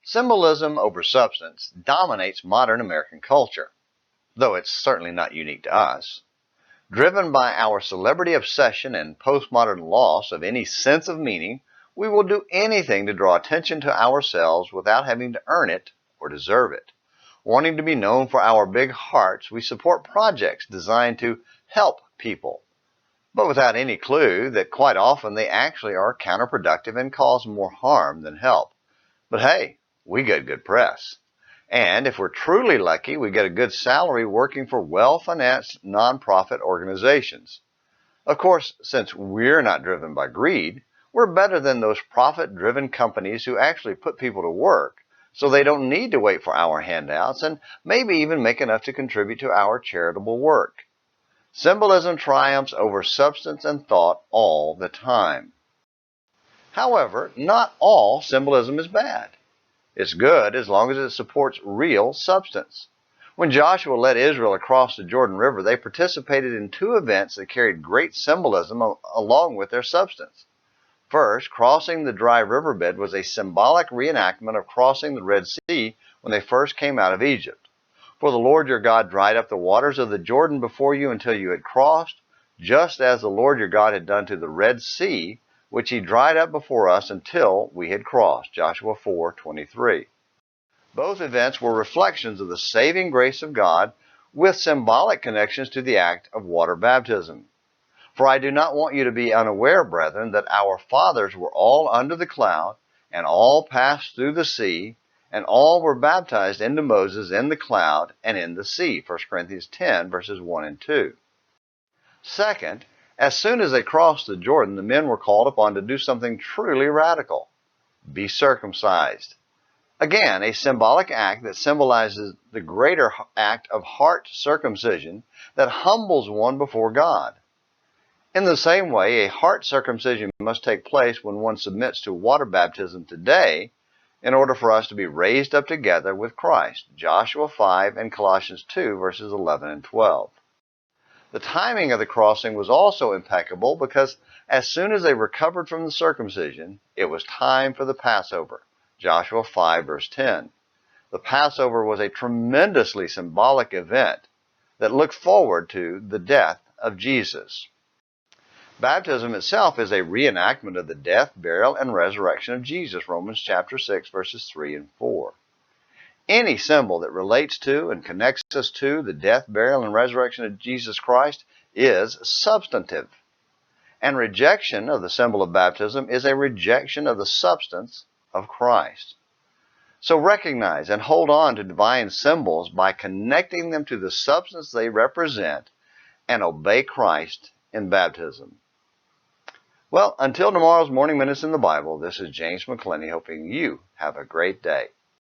Symbolism over substance dominates modern American culture, though it's certainly not unique to us. Driven by our celebrity obsession and postmodern loss of any sense of meaning, we will do anything to draw attention to ourselves without having to earn it or deserve it. Wanting to be known for our big hearts, we support projects designed to help people, but without any clue that quite often they actually are counterproductive and cause more harm than help. But hey, we get good press. And if we're truly lucky, we get a good salary working for well-financed nonprofit organizations. Of course, since we're not driven by greed, we're better than those profit-driven companies who actually put people to work so they don't need to wait for our handouts and maybe even make enough to contribute to our charitable work. Symbolism triumphs over substance and thought all the time. However, not all symbolism is bad. It's good as long as it supports real substance. When Joshua led Israel across the Jordan River, they participated in two events that carried great symbolism along with their substance. First, crossing the dry riverbed was a symbolic reenactment of crossing the Red Sea when they first came out of Egypt. For the Lord your God dried up the waters of the Jordan before you until you had crossed, just as the Lord your God had done to the Red Sea, which he dried up before us until we had crossed. Joshua 4:23. Both events were reflections of the saving grace of God with symbolic connections to the act of water baptism. For I do not want you to be unaware, brethren, that our fathers were all under the cloud, and all passed through the sea, and all were baptized into Moses in the cloud and in the sea. 1 Corinthians 10, verses 1 and 2. Second, as soon as they crossed the Jordan, the men were called upon to do something truly radical: be circumcised. Again, a symbolic act that symbolizes the greater act of heart circumcision that humbles one before God. In the same way, a heart circumcision must take place when one submits to water baptism today in order for us to be raised up together with Christ. Joshua 5 and Colossians 2, verses 11 and 12. The timing of the crossing was also impeccable because as soon as they recovered from the circumcision, it was time for the Passover. Joshua 5, verse 10. The Passover was a tremendously symbolic event that looked forward to the death of Jesus. Baptism itself is a reenactment of the death, burial, and resurrection of Jesus. Romans chapter 6, verses 3 and 4. Any symbol that relates to and connects us to the death, burial, and resurrection of Jesus Christ is substantive. And rejection of the symbol of baptism is a rejection of the substance of Christ. So recognize and hold on to divine symbols by connecting them to the substance they represent and obey Christ in baptism. Well, until tomorrow's Morning Minutes in the Bible, this is James McClenny hoping you have a great day.